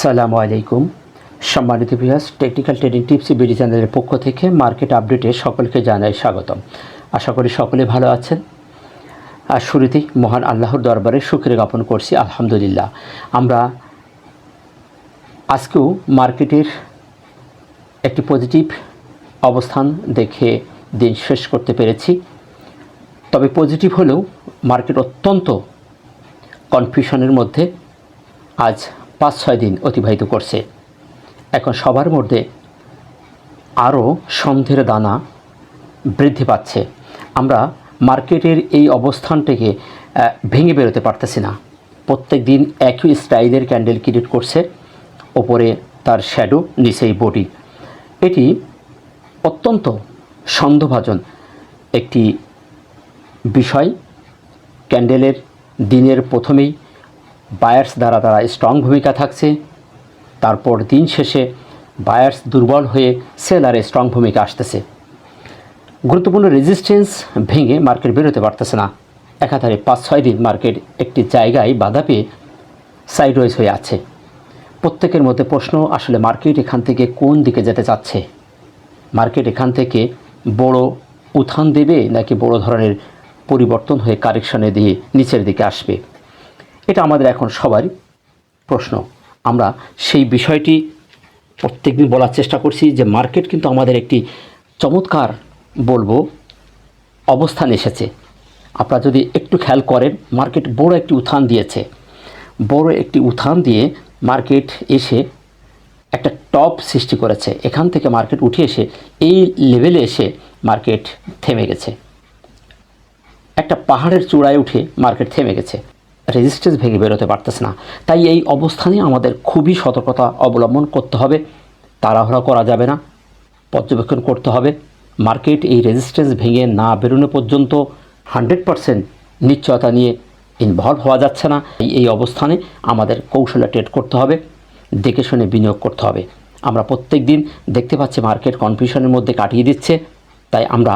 আসসালামু আলাইকুম সম্মানিত viewers, technical trading tips BD চ্যানেলের পক্ষ থেকে মার্কেট আপডেটে সকলকে জানাই স্বাগতম। আশা করি সকলে ভালো আছেন। আর শুরুতেই মহান আল্লাহর দরবারে শুকরিয়া জ্ঞাপন করছি, আলহামদুলিল্লাহ। আমরা আজকেও মার্কেটের একটি পজিটিভ অবস্থান দেখে দিন শেষ করতে পেরেছি। তবে পজিটিভ হলেও মার্কেট অত্যন্ত কনফিউশনের মধ্যে আজ 5-6 দিন অতিবাহিত করছে। এখন সবার মধ্যে আরও সন্দেহের দানা বৃদ্ধি পাচ্ছে। আমরা মার্কেটের এই অবস্থানটিকে ভেঙে বেরোতে পারতেছি না। প্রত্যেক দিন একই স্টাইলের ক্যান্ডেল ক্রিয়েট করছে, ওপরে তার শ্যাডো, নিচেই বডি। এটি অত্যন্ত সন্দেহভাজন একটি বিষয়। ক্যান্ডেলের দিনের প্রথমেই বায়ার্স দ্বারা স্ট্রং ভূমিকা থাকছে, তারপর দিন শেষে বায়ার্স দুর্বল হয়ে সেলারে স্ট্রং ভূমিকা আসতেছে। গুরুত্বপূর্ণ রেজিস্ট্যান্স ভেঙে মার্কেট বেরোতে পারতেছে না। একাধারে 5-6 দিন মার্কেট একটি জায়গায় বাধা পেয়ে সাইডওয়েজ হয়ে আছে। প্রত্যেকের মধ্যে প্রশ্ন, আসলে মার্কেট এখান থেকে কোন দিকে যেতে চাচ্ছে? মার্কেট এখান থেকে বড় উত্থান দেবে নাকি বড় ধরনের পরিবর্তন হয়ে কারেকশনে দিয়ে নিচের দিকে আসবে? এটা আমাদের এখন সবারই প্রশ্ন। আমরা সেই বিষয়টি প্রত্যেক দিন বলার চেষ্টা করছি যে মার্কেট কিন্তু আমাদের একটি চমৎকার বলবো অবস্থান এসেছে। আপনারা যদি একটু খেয়াল করেন, মার্কেট বড় একটি উত্থান দিয়েছে। বড় একটি উত্থান দিয়ে মার্কেট এসে একটা টপ সৃষ্টি করেছে। এখান থেকে মার্কেট উঠে এসে এই লেভেলে এসে মার্কেট থেমে গেছে। একটা পাহাড়ের চূড়ায় উঠে মার্কেট থেমে গেছে, রেজিস্ট্যান্স ভেঙে বেরোতে পারতেছে না। তাই এই অবস্থানে আমাদের খুবই সতর্কতা অবলম্বন করতে হবে। তাড়াহুড়া করা যাবে না, পর্যবেক্ষণ করতে হবে। মার্কেট এই রেজিস্ট্যান্স ভেঙে না বেরোনো পর্যন্ত 100% নিশ্চয়তা নিয়ে ইনভলভ হওয়া যাচ্ছে না। এই অবস্থানে আমাদের কৌশলে ট্রেড করতে হবে, দেখে শুনে বিনিয়োগ করতে হবে। আমরা প্রত্যেক দিন দেখতে পাচ্ছি মার্কেট কনফিউশনের মধ্যে কাটিয়ে দিচ্ছে। তাই আমরা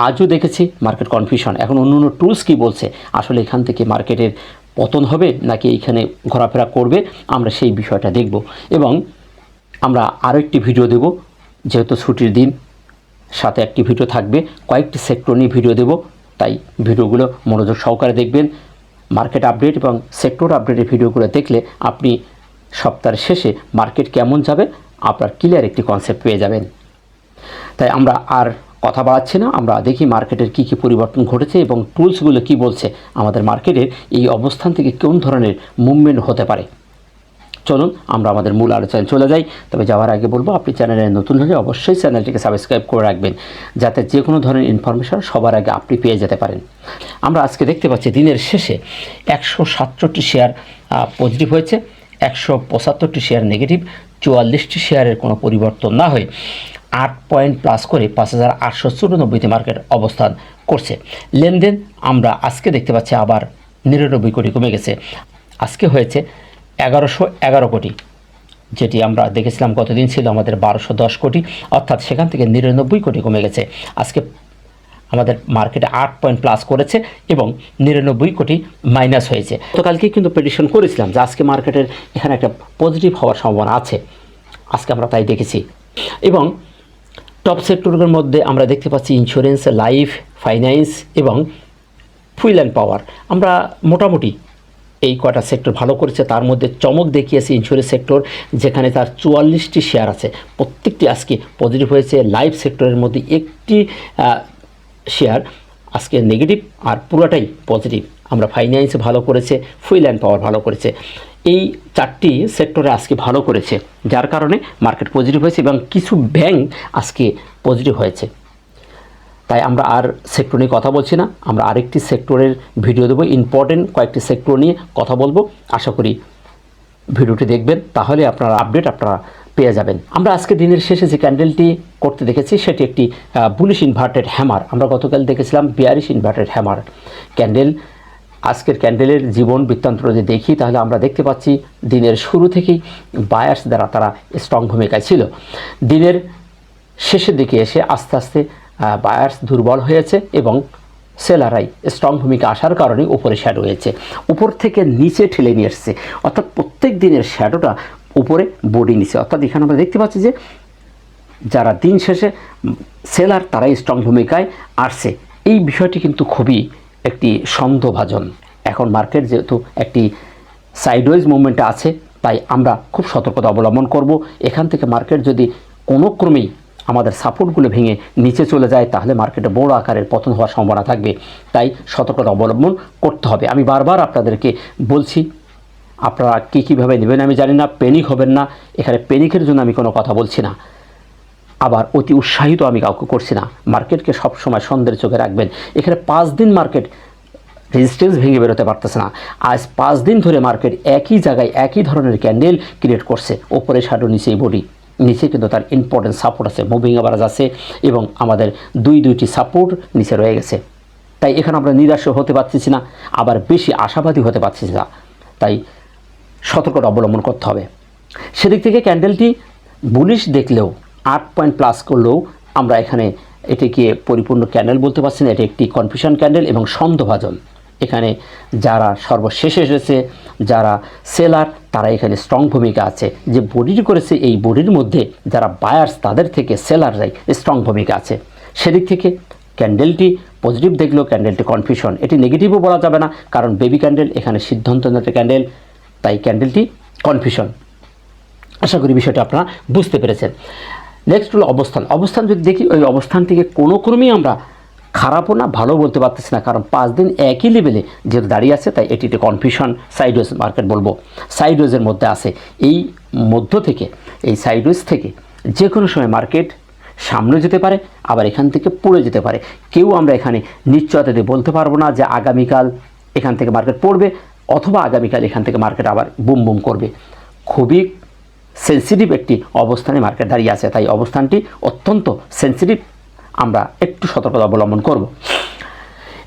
আজও দেখেছি মার্কেট কনফিউশন। এখন অন্য টুলস কি বলছে, আসলে এখান থেকে মার্কেটের পতন হবে নাকি এইখানে ঘোরাফেরা করবে, আমরা সেই বিষয়টা দেখব। এবং আমরা আরও একটি ভিডিও দেব, যেহেতু ছুটির দিন, সাথে একটি ভিডিও থাকবে, কয়েকটি সেক্টর নিয়ে ভিডিও দেব। তাই ভিডিওগুলো মনোযোগ সহকারে দেখবেন। মার্কেট আপডেট এবং সেক্টর আপডেটের ভিডিওগুলো দেখলে আপনি সপ্তাহের শেষে মার্কেট কেমন যাবে আপনার ক্লিয়ার একটি কনসেপ্ট পেয়ে যাবেন। তাই আমরা আর কথা বাড়াচ্ছি না, আমরা দেখি মার্কেটের কী কী পরিবর্তন ঘটেছে এবং টুলসগুলো কি বলছে, আমাদের মার্কেটের এই অবস্থান থেকে কোন ধরনের মুভমেন্ট হতে পারে। চলুন আমরা আমাদের মূল আলোচনায় চলে যাই। তবে যাওয়ার আগে বলবো, আপনি চ্যানেলে নতুন হলে অবশ্যই চ্যানেলটিকে সাবস্ক্রাইব করে রাখবেন, যাতে যে কোনো ধরনের ইনফরমেশন সবার আগে আপনি পেয়ে যেতে পারেন। আমরা আজকে দেখতে পাচ্ছি দিনের শেষে 167টি শেয়ার পজিটিভ হয়েছে, 175টি শেয়ার নেগেটিভ, 44টি শেয়ারের কোনো পরিবর্তন না হয়ে 8 পয়েন্ট প্লাস করে 5894তে মার্কেট অবস্থান করছে। লেনদেন আমরা আজকে দেখতে পাচ্ছি আবার 99 কোটি কমে গেছে। আজকে হয়েছে 1111 কোটি, যেটি আমরা দেখেছিলাম গতদিন ছিল আমাদের 1210 কোটি, অর্থাৎ সেখান থেকে 99 কোটি কমে গেছে। আজকে আমাদের মার্কেটে 8 পয়েন্ট প্লাস করেছে এবং 99 কোটি মাইনাস হয়েছে। গতকালকেই কিন্তু প্রেডিকশন করেছিলাম যে আজকে মার্কেটের এখানে একটা পজিটিভ হওয়ার সম্ভাবনা আছে। আজকে আমরা তাই দেখেছি। এবং টপ সেক্টরের মধ্যে আমরা দেখতে পাচ্ছি ইন্স্যুরেন্স, লাইফ, ফাইন্যান্স এবং ফুয়েল অ্যান্ড পাওয়ার। আমরা মোটামুটি এই কয়টা সেক্টর ভালো করেছে। তার মধ্যে চমক দেখিয়েছে ইন্স্যুরেন্স সেক্টর, যেখানে তার 44টি শেয়ার আছে, প্রত্যেকটি আজকে পজিটিভ হয়েছে। লাইফ সেক্টরের মধ্যে একটি শেয়ার আজকে নেগেটিভ, আর পুরোটাই পজিটিভ। আমরা ফাইন্যান্স ভালো করেছে, ফুয়েল অ্যান্ড পাওয়ার ভালো করেছে। এই 4টি সেক্টরে আজকে ভালো করেছে, যার কারণে মার্কেট পজিটিভ হয়েছে এবং কিছু ব্যাংক আজকে পজিটিভ হয়েছে। তাই আমরা আর সেক্টর নিয়ে কথা বলছি না, আমরা আরেকটি সেক্টরের ভিডিও দেবো। ইম্পর্টেন্ট কয়েকটি সেক্টর নিয়ে কথা বলবো, আশা করি ভিডিওটি দেখবেন, তাহলে আপনারা আপডেট পেয়ে যাবেন। আমরা আজকে দিনের শেষে যে ক্যান্ডেলটি করতে দেখেছি সেটি একটি বুলিশ ইনভার্টেড হ্যামার। আমরা গতকাল দেখেছিলাম বিয়ারিশ ইনভার্টেড হ্যামার ক্যান্ডেল। আজকের ক্যান্ডেলের জীবন বৃত্তান্ত যদি দেখি, তাহলে আমরা দেখতে পাচ্ছি দিনের শুরু থেকেই বায়ার্স দ্বারা তারা স্ট্রং ভূমিকায় ছিল। দিনের শেষের দিকে এসে আস্তে আস্তে বায়ার্স দুর্বল হয়েছে এবং সেলারাই স্ট্রং ভূমিকা আসার কারণে উপরে শ্যাডো হয়েছে, উপর থেকে নিচে ঠেলে নিয়ে এসছে। অর্থাৎ প্রত্যেক দিনের শ্যাডোটা উপরে বডি নিচে, অর্থাৎ এখানে আমরা দেখতে পাচ্ছি যে যারা দিন শেষে সেলার তারাই স্ট্রং ভূমিকায় আসছে। এই বিষয়টি কিন্তু খুবই একটি সন্দেহভাজন। এখন মার্কেট যেহেতু একটি সাইডওয়েজ মুভমেন্টে আছে, তাই আমরা খুব সতর্কতা অবলম্বন করব। এখান থেকে মার্কেট যদি কোনো ক্রমেই আমাদের সাপোর্টগুলো ভেঙে নিচে চলে যায়, তাহলে মার্কেটে বড় আকারের পতন হওয়ার সম্ভাবনা থাকবে। তাই সতর্কতা অবলম্বন করতে হবে। আমি বারবার আপনাদেরকে বলছি, আপনারা কীভাবে নেবেন আমি জানি না, প্যানিক হবেন না। এখানে প্যানিকের জন্য আমি কোনো কথা বলছি না, আবার অতি উৎসাহিত আমি কাউকে করছি না। মার্কেটকে সবসময় সন্দেহের চোখে রাখবেন। এখানে 5 দিন মার্কেট রেজিস্ট্যান্স ভেঙে বেরোতে পারতেছে না। আজ 5 দিন ধরে মার্কেট একই জায়গায় একই ধরনের ক্যান্ডেল ক্রিয়েট করছে, ওপরে শ্যাডো নিচেই বডি, নিচে কিন্তু তার ইম্পর্টেন্ট সাপোর্ট আছে, মুভিং অ্যাভারেজ আছে, এবং আমাদের দুইটি সাপোর্ট নিচে রয়ে গেছে। তাই এখানে আমরা নিরাশ হতে পারছি না, আবার বেশি আশাবাদী হতে পারছি না। তাই সতর্কতা অবলম্বন করতে হবে। সেদিক থেকে ক্যান্ডেলটি বুলিশ দেখলেও 8 পয়েন্ট প্লাস করলেও আমরা এখানে এটিকে পরিপূর্ণ ক্যান্ডেল বলতে পারছি না। এটি একটি কনফিউশন ক্যান্ডেল এবং সন্দেহভাজন। এখানে যারা সর্বশেষে এসেছে, যারা সেলার, তারা এখানে স্ট্রং ভূমিকা আছে। যে বডিটি করেছে, এই বডির মধ্যে যারা বায়ার্স, তাদের থেকে সেলাররাই স্ট্রং ভূমিকা আছে। সেদিক থেকে ক্যান্ডেলটি পজিটিভ দেখলেও ক্যান্ডেলটি কনফিউশন, এটি নেগেটিভও বলা যাবে না, কারণ বেবি ক্যান্ডেল এখানে সিদ্ধান্ত নিতে ক্যান্ডেল, তাই ক্যান্ডেলটি কনফিউশন। আশা করি বিষয়টা আপনারা বুঝতে পেরেছেন। নেক্সট হলো অবস্থান যদি দেখি, ওই অবস্থান থেকে কোনো ক্রমেই আমরা খারাপও না ভালো বলতে পারতেছি না, কারণ 5 দিন একই লেভেলে যেহেতু দাঁড়িয়ে আছে, তাই এটি কনফিউশন সাইডওয়েজ মার্কেট বলবো। সাইডওয়েজের মধ্যে আছে। এই মধ্য থেকে, এই সাইডওয়েজ থেকে যে কোনো সময় মার্কেট সামনে যেতে পারে, আবার এখান থেকে পড়ে যেতে পারে। কেউ আমরা এখানে নিশ্চয়তা দিয়ে বলতে পারবো না যে আগামীকাল এখান থেকে মার্কেট পড়বে, অথবা আগামীকাল এখান থেকে মার্কেট আবার বুম বুম করবে। খুবই সেন্সিটিভ একটি অবস্থানে মার্কেট দাঁড়িয়ে আছে, তাই অবস্থানটি অত্যন্ত সেন্সিটিভ। আমরা একটু সতর্কতা অবলম্বন করব।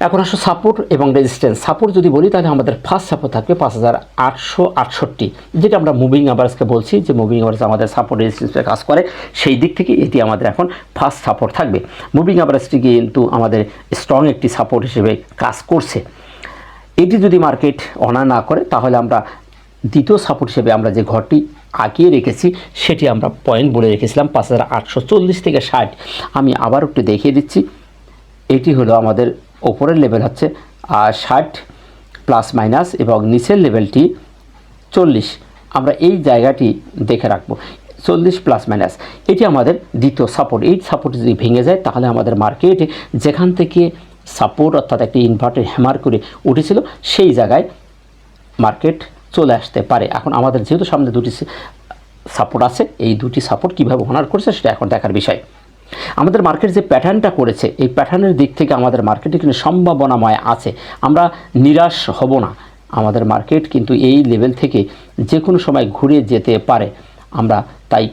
এখন আসো সাপোর্ট এবং রেজিস্ট্যান্স। সাপোর্ট যদি বলি, তাহলে আমাদের ফার্স্ট সাপোর্ট থাকবে 5868, যেটা আমরা মুভিং অ্যাভারেজকে বলছি, যে মুভিং অ্যাভারেজ আমাদের সাপোর্ট রেজিস্ট্যান্সে কাজ করে। সেই দিক থেকে এটি আমাদের এখন ফার্স্ট সাপোর্ট থাকবে। মুভিং অ্যাভারেজটি কিন্তু আমাদের স্ট্রং একটি সাপোর্ট হিসেবে কাজ করছে। এটি যদি মার্কেট অনার না করে, তাহলে আমরা দ্বিতীয় সাপোর্ট হিসেবে আমরা যে ঘরটি আঁকিয়ে রেখেছি, সেটি আমরা পয়েন্ট বলে রেখেছিলাম 5840 থেকে 60। আমি আবার একটু দেখিয়ে দিচ্ছি। এটি হলো আমাদের ওপরের লেভেল হচ্ছে 60 প্লাস মাইনাস, এবং নিচের লেভেলটি 40। আমরা এই জায়গাটি দেখে রাখবো, 40 প্লাস মাইনাস, এটি আমাদের দ্বিতীয় সাপোর্ট। এই সাপোর্ট যদি ভেঙে যায়, তাহলে আমাদের মার্কেটে যেখান থেকে সাপোর্ট অর্থাৎ একটি ইনভার্টেড হ্যামার করে উঠেছিল, সেই জায়গায় মার্কেট চলে আসতে পারে। এখন আমাদের যেহেতু সামনে দুটি সাপোর্ট আছে, এই দুটি সাপোর্ট কীভাবে অনার করছে সেটা এখন দেখার বিষয়। আমাদের মার্কেট যে প্যাটার্নটা করেছে, এই প্যাটার্নের দিক থেকে আমাদের মার্কেটে কিন্তু সম্ভাবনাময় আছে। আমরা নিরাশ হব না। আমাদের মার্কেট কিন্তু এই লেভেল থেকে যে কোনো সময় ঘুরে যেতে পারে। আমরা তাই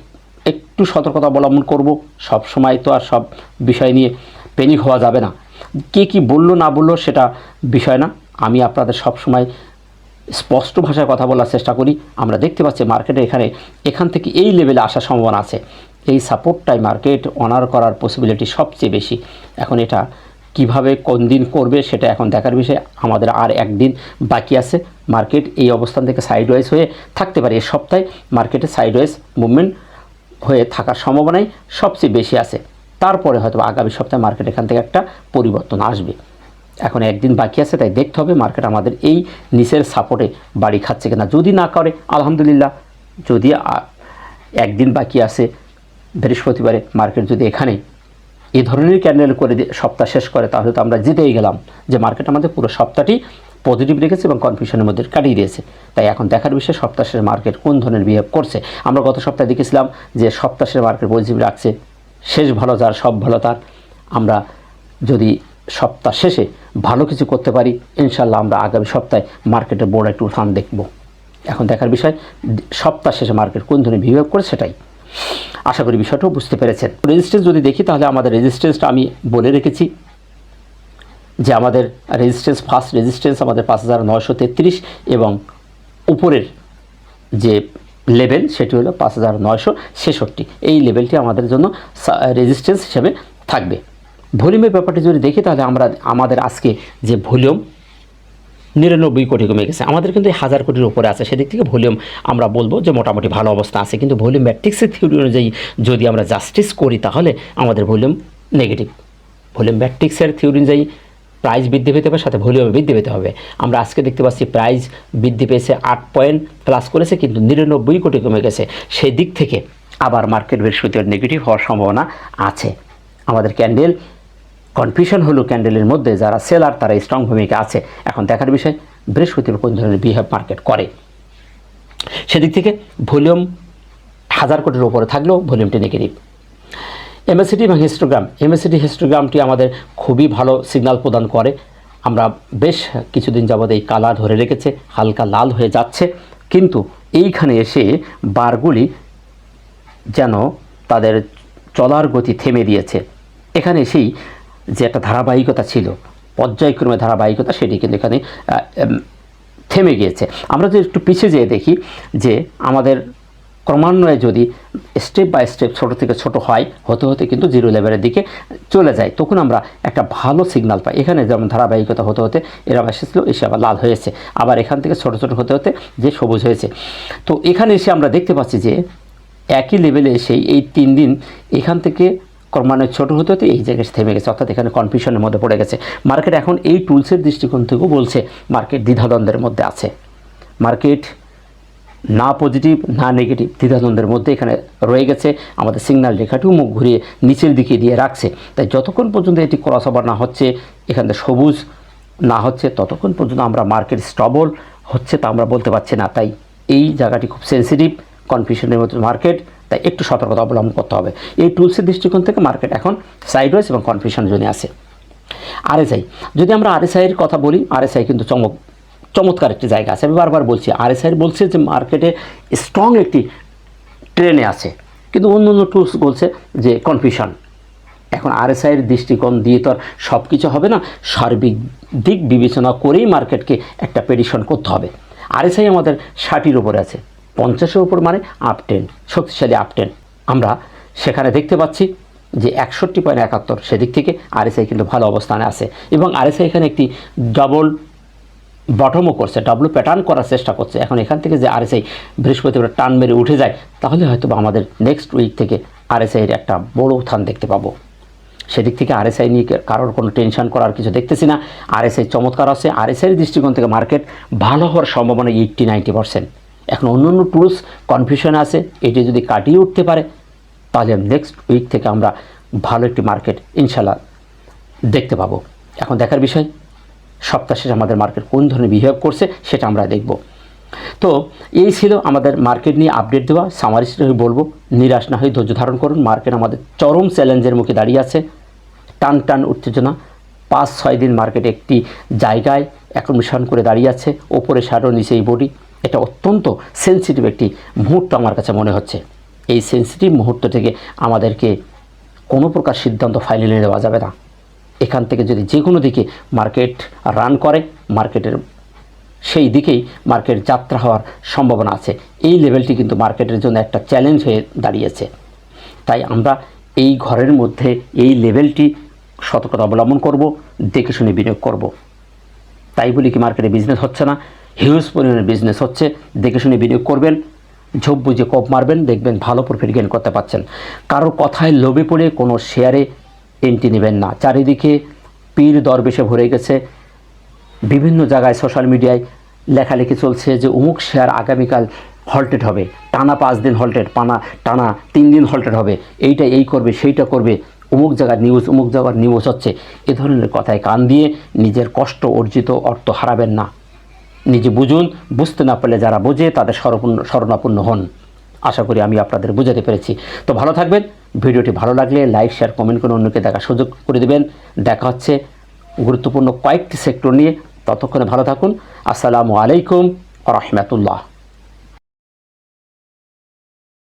একটু সতর্কতা অবলম্বন করব। সব সময় তো আর সব বিষয় নিয়ে প্যানিক হওয়া যাবে না। কে কী বললো না বললো সেটা বিষয় না। আমি আপনাদের সব সময় স্পষ্ট ভাষায় কথা বলার চেষ্টা করি। আমরা দেখতে পাচ্ছি মার্কেটে এখান থেকে এই লেভেলে আসার সম্ভাবনা আছে। এই সাপোর্টটাই মার্কেট অনার করার পসিবিলিটি সবচেয়ে বেশি। এখন এটা কিভাবে কোন দিন করবে সেটা এখন দেখার বিষয়। আমাদের আর একদিন বাকি আছে। মার্কেট এই অবস্থান থেকে সাইডওয়াইজ হয়ে থাকতে পারে। এই সপ্তাহে মার্কেটে সাইডওয়াইজ মুভমেন্ট হয়ে থাকার সম্ভাবনাই সবচেয়ে বেশি আছে। তারপরে হয়তো আগামী সপ্তাহে মার্কেট এখান থেকে একটা পরিবর্তন আসবে। এখন একদিন বাকি আছে, তাই দেখতে হবে মার্কেট আমাদের এই নিচের সাপোর্টে বাড়ি খাচ্ছে কিনা। যদি না করে আলহামদুলিল্লাহ, যদি একদিন বাকি আছে বৃহস্পতিবারে মার্কেট যদি এখানে এই ধরনের ক্যান্ডেল করে সপ্তাহ শেষ করে, তাহলে তো আমরা জিতেই গেলাম, যে মার্কেট আমাদের পুরো সপ্তাহটি পজিটিভ রেখেছে এবং কনফিউশনের মধ্যে কাটিয়ে দিয়েছে। তাই এখন দেখার বিষয় সপ্তাহ শেষে মার্কেট কোন ধরনের বিহেভ করছে। আমরা গত সপ্তাহে দেখেছিলাম যে সপ্তাহ শেষে মার্কেট পজিটিভ রাখছে, শেষ ভালো যার সব ভালো তার। আমরা যদি সপ্তাহ শেষে ভালো কিছু করতে পারি, ইনশাল্লাহ আমরা আগামী সপ্তাহে মার্কেটের বড় একটু উত্থান দেখব। এখন দেখার বিষয় সপ্তাহ শেষে মার্কেট কোন ধরনের বিহেভ করে, সেটাই। আশা করি বিষয়টাও বুঝতে পেরেছেন। রেজিস্ট্যান্স যদি দেখি, তাহলে আমাদের রেজিস্ট্যান্সটা আমি বলে রেখেছি যে আমাদের রেজিস্ট্যান্স, ফার্স্ট রেজিস্ট্যান্স আমাদের 5933, এবং উপরের যে লেভেল সেটি হলো 5966। এই লেভেলটি আমাদের জন্য রেজিস্ট্যান্স হিসেবে থাকবে। ভলিউমের ব্যাপারটি যদি দেখি, তাহলে আমাদের আজকে যে ভলিউম 99 কোটি কমে গেছে। আমাদের কিন্তু 1000 কোটির উপরে আছে, সেদিক থেকে ভলিউম আমরা বলবো যে মোটামুটি ভালো অবস্থা আছে। কিন্তু ভলিউম ম্যাট্রিক্সের থিওরি অনুযায়ী যদি আমরা জাস্টিস করি তাহলে আমাদের ভলিউম নেগেটিভ। ভলিউম ম্যাট্রিক্সের থিওরি অনুযায়ী প্রাইস বৃদ্ধি পেতে হবে, সাথে ভলিউম বৃদ্ধি পেতে হবে। আমরা আজকে দেখতে পাচ্ছি প্রাইস বৃদ্ধি পেয়েছে 8 পয়েন্ট প্লাস করেছে, কিন্তু 99 কোটি কমে গেছে। সেই দিক থেকে আবার মার্কেট বৃহস্পতিবার নেগেটিভ হওয়ার সম্ভাবনা আছে। আমাদের ক্যান্ডেল কনফিউশন হলো, ক্যান্ডেলের মধ্যে যারা সেলার তারা স্ট্রং ভূমিকা আছে। এখন দেখার বিষয় বৃহস্পতিবার কোন ধরনের বিহেভ মার্কেট করে। সেদিক থেকে ভলিউম 1000 কোটির উপরে থাকলেও ভলিউমটি নেগেটিভ। এমএসিডি এবং হিস্টোগ্রাম, এমএসিডি হিস্টোগ্রামটি আমাদের খুবই ভালো সিগন্যাল প্রদান করে। আমরা বেশ কিছুদিন যাবৎ এই কালার ধরে রেখেছে, হালকা লাল হয়ে যাচ্ছে, কিন্তু এইখানে এসে বারগুলি যেন তাদের চলার গতি থেমে দিয়েছে। এখানে এসেই যে একটা ধারাবাহিকতা ছিল, পর্যায়ক্রমে ধারাবাহিকতা, সেটি কিন্তু এখানে থেমে গিয়েছে। আমরা যদি একটু পিছিয়ে যেয়ে দেখি যে আমাদের ক্রমান্বয়ে যদি স্টেপ বাই স্টেপ ছোটো থেকে ছোটো হয়, হতে হতে কিন্তু জিরো লেভেলের দিকে চলে যায়, তখন আমরা একটা ভালো সিগন্যাল পাই। এখানে যেমন ধারাবাহিকতা হতে হতে এরা এসেছিল, এসে আবার লাল হয়েছে, আবার এখান থেকে ছোটো ছোটো হতে হতে যে সবুজ হয়েছে। তো এখানে এসে আমরা দেখতে পাচ্ছি যে একই লেভেলে এসেই এই 3 দিন এখান থেকে ক্রমান্বয়ে ছোটো হতে হতে এই জায়গায় থেমে গেছে, অর্থাৎ এখানে কনফিউশনের মধ্যে পড়ে গেছে মার্কেট। এখন এই টুলসের দৃষ্টিকোণ থেকেও বলছে মার্কেট দ্বিধাদ্বন্দ্বের মধ্যে আছে। মার্কেট না পজিটিভ না নেগেটিভ, দ্বিধাদ্বন্দ্বের মধ্যে এখানে রয়ে গেছে। আমাদের সিগন্যাল রেখাটিও মুখ ঘুরিয়ে নিচের দিকে দিয়ে রাখছে। তাই যতক্ষণ পর্যন্ত এটি ক্রস ওভার না হচ্ছে, এখানে সবুজ না হচ্ছে, ততক্ষণ পর্যন্ত আমরা মার্কেট স্টেবল হচ্ছে তা আমরা বলতে পারছি না। তাই এই জায়গাটি খুব সেন্সিটিভ, কনফিউশনের মধ্যে মার্কেট, তাই একটু সতর্কতা অবলম্বন করতে হবে। এই টুলসের দৃষ্টিকোণ থেকে মার্কেট এখন সাইডওয়েজ এবং কনফিউশন জোনে আছে। আরএসআই, যদি আমরা আরএসআইয়ের কথা বলি, আরএসআই কিন্তু চমৎকার একটি জায়গা আছে। আমি বারবার বলছি, আরএসআই বলছে যে মার্কেটে স্ট্রং একটি ট্রেনে আছে, কিন্তু অন্য অন্য টুলস বলছে যে কনফিউশন। এখন আরএসআইয়ের দৃষ্টিকোণ দিয়ে তো আর সব কিছু হবে না, সার্বিক দিক বিবেচনা করেই মার্কেটকে একটা প্রেডিকশন করতে হবে। আরএসআই আমাদের 60-এর উপরে আছে, 50-এর উপর মানে আপ ট্রেন্ড, শক্তিশালী আপ ট্রেন্ড। আমরা সেখানে দেখতে পাচ্ছি যে 61.71, সেদিক থেকে আরএসআই কিন্তু ভালো অবস্থানে আছে। এবং আরএসআই এখানে একটি ডাবল বটমও করছে, ডাবল প্যাটার্ন করার চেষ্টা করছে। এখন এখান থেকে যে আরএসআই বৃহস্পতিবার টান মেরে উঠে যায়, তাহলে হয়তো আমাদের নেক্সট উইক থেকে আরএসআইয়ের একটা বড় উত্থান দেখতে পাবো। সেদিক থেকে আরএসআই নিয়ে কারোর কোনো টেনশন করার কিছু দেখতেছি না। আরএসআই চমৎকার আছে। আরএসআইয়ের দৃষ্টিকোণ থেকে মার্কেট ভালো হওয়ার সম্ভাবনা 80-90%। এখন অন্য অন্য টুলস কনফিউশন আছে, এটি যদি কাটিয়ে উঠতে পারে তাহলে নেক্সট উইক থেকে আমরা ভালো একটি মার্কেট ইনশাল্লাহ দেখতে পাবো। এখন দেখার বিষয় সপ্তাহ শেষে আমাদের মার্কেট কোন ধরনের বিহেভ করছে সেটা আমরা দেখব। তো এই ছিল আমাদের মার্কেট নিয়ে আপডেট দেওয়া। সামারিস্ট হয়ে বলবো, নিরাশ না হয়ে ধৈর্য ধারণ করুন। মার্কেট আমাদের চরম চ্যালেঞ্জের মুখে দাঁড়িয়ে আছে। টান টান উত্তেজনা, 5-6 দিন মার্কেট একটি জায়গায় অ্যাকোমোডেশন করে দাঁড়িয়ে আছে, ওপরে শ্যাডো নিচে এই বডি। এটা অত্যন্ত সেন্সিটিভ একটি মুহূর্ত আমার কাছে মনে হচ্ছে। এই সেন্সিটিভ মুহূর্ত থেকে আমাদেরকে কোনো প্রকার সিদ্ধান্ত ফাইনালি নেওয়া যাবে না। এখান থেকে যদি যে কোনো দিকে মার্কেট রান করে, মার্কেটের সেই দিকেই মার্কেট যাত্রা হওয়ার সম্ভাবনা আছে। এই লেভেলটি কিন্তু মার্কেটের জন্য একটা চ্যালেঞ্জ হয়ে দাঁড়িয়েছে। তাই আমরা এই ঘরের মধ্যে এই লেভেলটি সতর্কতা অবলম্বন করব, দেখে শুনে বিনিয়োগ করব। তাই বলি কি মার্কেটে বিজনেস হচ্ছে না? হিউজ পরিমাণে বিজনেস হচ্ছে। দেখে শুনে বিনিয়োগ করবেন, ঝোপ বুঝে কোপ মারবেন, দেখবেন ভালো প্রফিট গেইন করতে পারছেন। কারোর কথায় লোভে পড়ে কোনো শেয়ারে এন্ট্রি নেবেন না। চারিদিকে পীর দরবেশে ভরে গেছে। বিভিন্ন জায়গায় সোশ্যাল মিডিয়ায় লেখালেখি চলছে যে অমুক শেয়ার আগামীকাল হল্টেড হবে, টানা 5 দিন হল্টেড, টানা 3 দিন হল্টেড হবে, এইটা এই করবে সেইটা করবে, অমুক জায়গার নিউজ অমুক জায়গার নিউজ হচ্ছে। এ ধরনের কথায় কান দিয়ে নিজের কষ্ট অর্জিত অর্থ হারাবেন না। নিজে বুঝুন, বুঝতে না পারলে যারা বোঝে তাদের শরণাপন্ন হন। আশা করি আমি আপনাদের বোঝাতে পেরেছি। তো ভালো থাকবেন। ভিডিওটি ভালো লাগলে লাইক শেয়ার কমেন্ট করে অন্যকে দেখার সুযোগ করে দেবেন। দেখা হচ্ছে গুরুত্বপূর্ণ কয়েকটি সেক্টর নিয়ে। ততক্ষণে ভালো থাকুন। আসসালামু আলাইকুম ওয়া রাহমাতুল্লাহ।